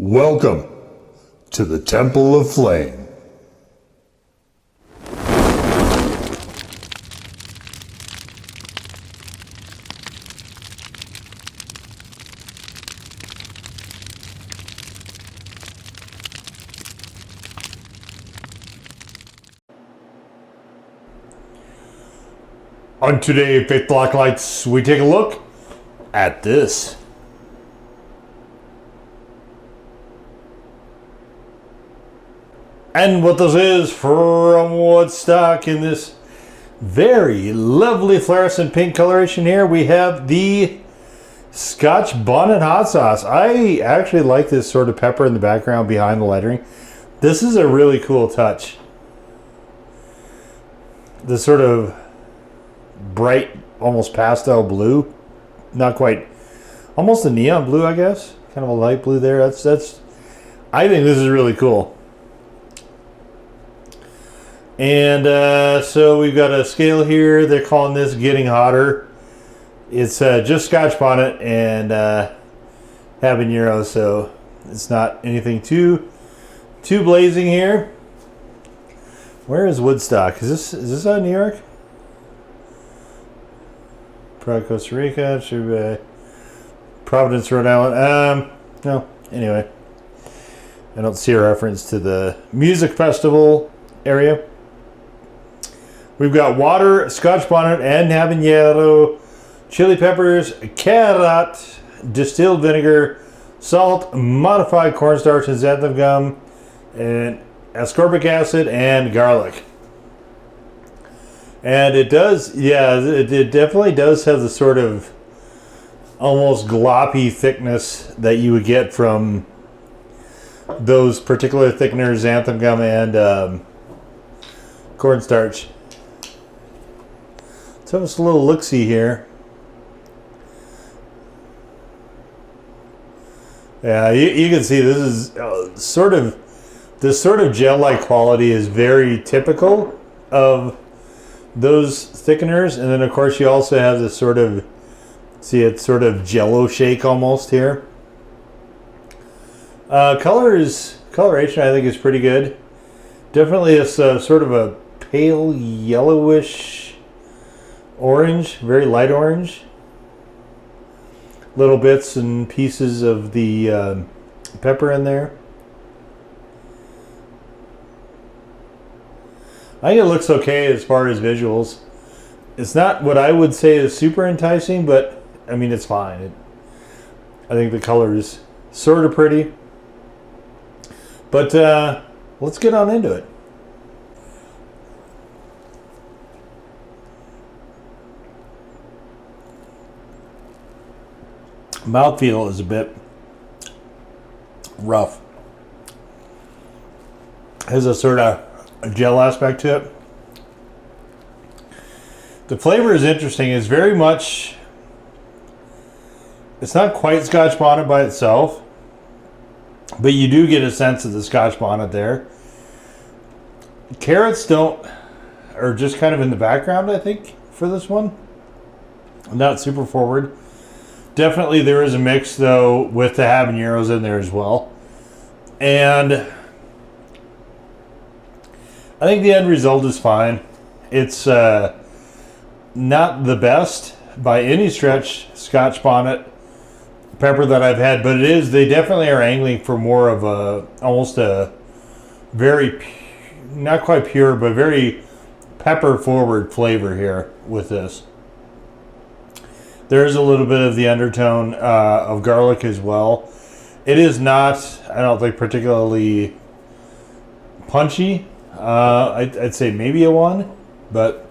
Welcome to the Temple of Flame. On today, Faith Blacklights, we take a look at this. And what this is from Woodstock in this very lovely fluorescent pink coloration here, we have the Scotch Bonnet hot sauce. I actually like this sort of pepper in the background behind the lettering. This is a really cool touch. This sort of bright, almost pastel blue. Not quite, almost a neon blue, I guess. Kind of a light blue there. I think this is really cool. And so we've got a scale here. They're calling this Getting Hotter. It's just Scotch Bonnet and habanero, so it's not anything too blazing here. Where is Woodstock? Is this out of New York? Probably Costa Rica. Should be Providence, Rhode Island. No. Anyway, I don't see a reference to the music festival area. We've got water, Scotch Bonnet, and habanero, chili peppers, carrot, distilled vinegar, salt, modified cornstarch and xanthan gum, and ascorbic acid, and garlic. And it does, yeah, it definitely does have the sort of almost gloppy thickness that you would get from those particular thickeners, xanthan gum and cornstarch. So it's a little look-see here. Yeah, you can see this is this sort of gel-like quality is very typical of those thickeners, and then of course you also have this sort of, see, it's sort of jello shake almost here. Coloration I think is pretty good. Definitely a sort of a pale yellowish orange, very light orange. Little bits and pieces of the pepper in there. I think it looks okay as far as visuals. It's not what I would say is super enticing, but I mean, it's fine. I think the color is sort of pretty. But let's get on into it. Mouthfeel is a bit rough. Has a sort of gel aspect to it. The flavor is interesting. It's very much, it's not quite Scotch Bonnet by itself, but you do get a sense of the Scotch Bonnet there. Carrots are just kind of in the background, I think, for this one. Not super forward. Definitely there is a mix, though, with the habaneros in there as well. And I think the end result is fine. It's not the best by any stretch Scotch Bonnet pepper that I've had, but they definitely are angling for more of almost a very, not quite pure, but very pepper forward flavor here with this. There's a little bit of the undertone of garlic as well. It is not, I don't think, particularly punchy. I'd say maybe a 1, but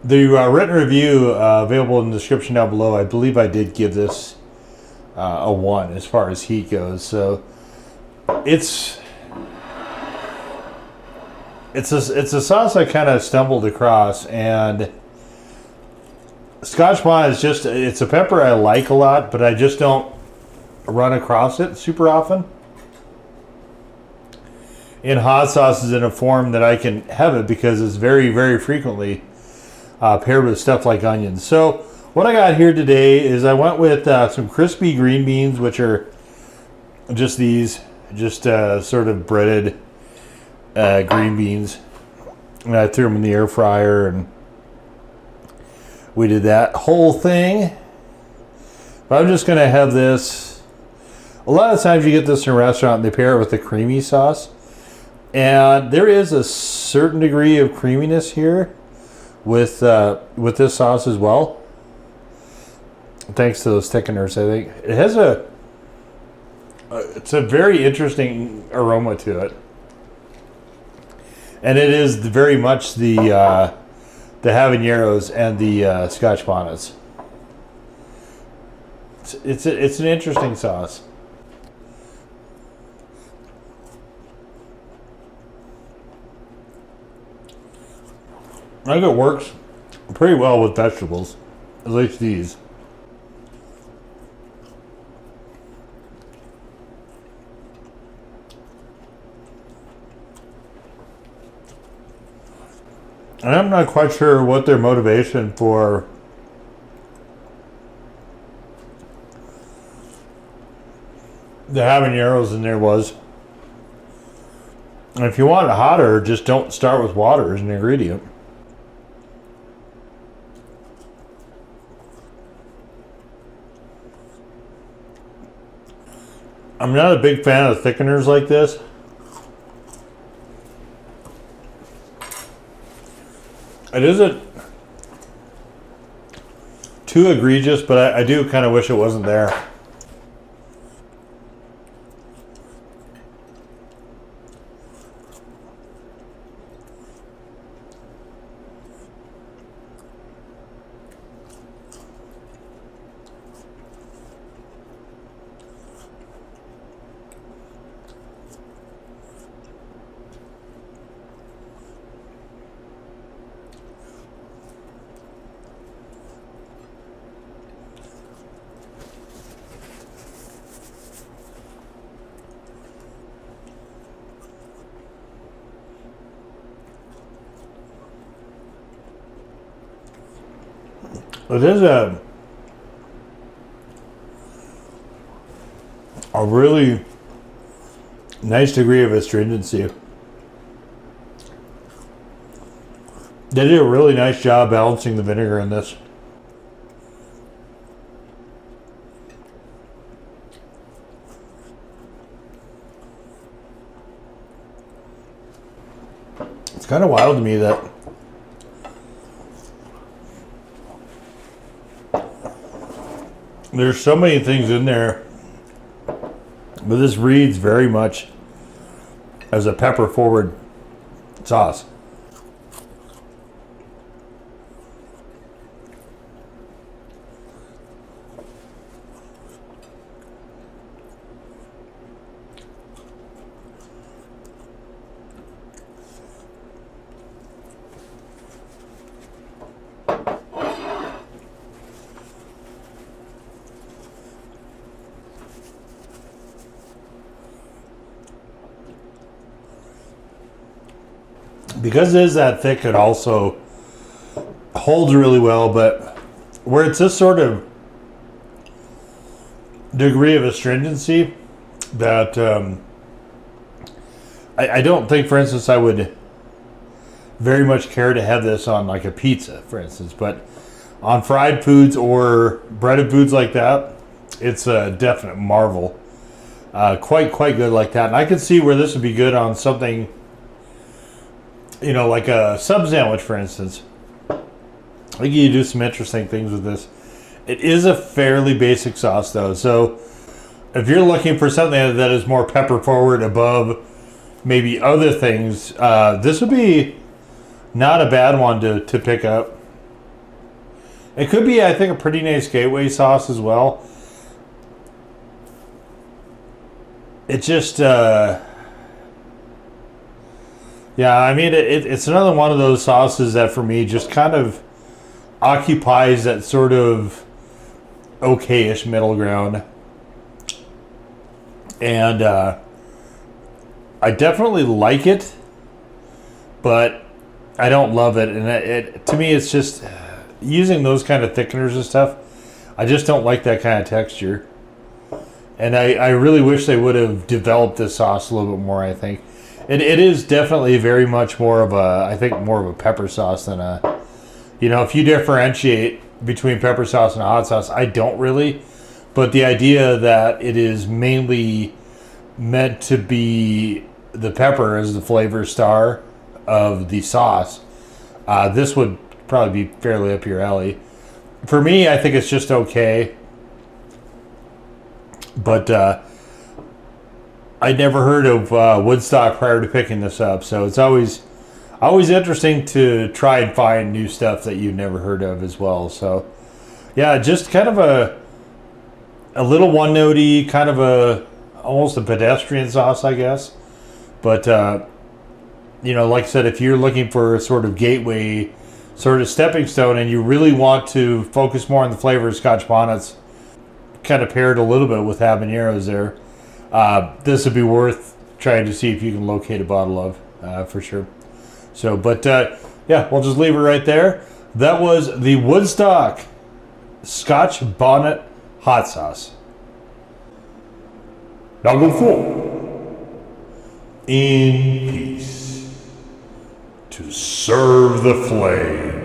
the written review available in the description down below, I believe I did give this a 1 as far as heat goes. So it's a sauce I kind of stumbled across, and Scotch Bonnet is it's a pepper I like a lot, but I just don't run across it super often in hot sauces in a form that I can have it, because it's very, very frequently paired with stuff like onions. So what I got here today is I went with some crispy green beans, which are just these, sort of breaded green beans. And I threw them in the air fryer, and we did that whole thing. But I'm just going to have this. A lot of times you get this in a restaurant and they pair it with a creamy sauce. And there is a certain degree of creaminess here with this sauce as well. Thanks to those thickeners, I think. It has it's a very interesting aroma to it. And it is very much the habaneros and the Scotch bonnets. It's an interesting sauce. I think it works pretty well with vegetables, at least these. And I'm not quite sure what their motivation for the habaneros in there was. And if you want it hotter, just don't start with water as an ingredient. I'm not a big fan of thickeners like this. It isn't too egregious, but I do kind of wish it wasn't there. It is a really nice degree of astringency. They did a really nice job balancing the vinegar in this. It's kind of wild to me that there's so many things in there, but this reads very much as a pepper forward sauce. Because it is that thick, it also holds really well, but where it's this sort of degree of astringency that I don't think, for instance, I would very much care to have this on like a pizza, for instance, but on fried foods or breaded foods like that, it's a definite marvel. Quite good like that. And I can see where this would be good on something, you know, like a sub sandwich, for instance. I think you do some interesting things with this. It is a fairly basic sauce, though. So if you're looking for something that is more pepper forward above maybe other things, this would be not a bad one to pick up. It could be, I think, a pretty nice gateway sauce as well. It just... yeah, I mean, it's another one of those sauces that for me just kind of occupies that sort of okay-ish middle ground. And I definitely like it, but I don't love it. And to me, it's just using those kind of thickeners and stuff, I just don't like that kind of texture. And I really wish they would have developed this sauce a little bit more, I think. It is definitely very much more of a, I think, more of a pepper sauce than a, you know, if you differentiate between pepper sauce and a hot sauce, I don't really. But the idea that it is mainly meant to be the pepper as the flavor star of the sauce, this would probably be fairly up your alley. For me, I think it's just okay. But I'd never heard of Woodstock prior to picking this up, so it's always interesting to try and find new stuff that you've never heard of as well. So yeah, just kind of a little one-notey, kind of almost a pedestrian sauce, I guess. But you know, like I said, if you're looking for a sort of gateway, sort of stepping stone, and you really want to focus more on the flavor of Scotch Bonnets, kind of paired a little bit with habaneros there, this would be worth trying to see if you can locate a bottle of, for sure. So, but yeah, we'll just leave it right there. That was the Woodstock Scotch Bonnet hot sauce. Now go forth in peace to serve the flame.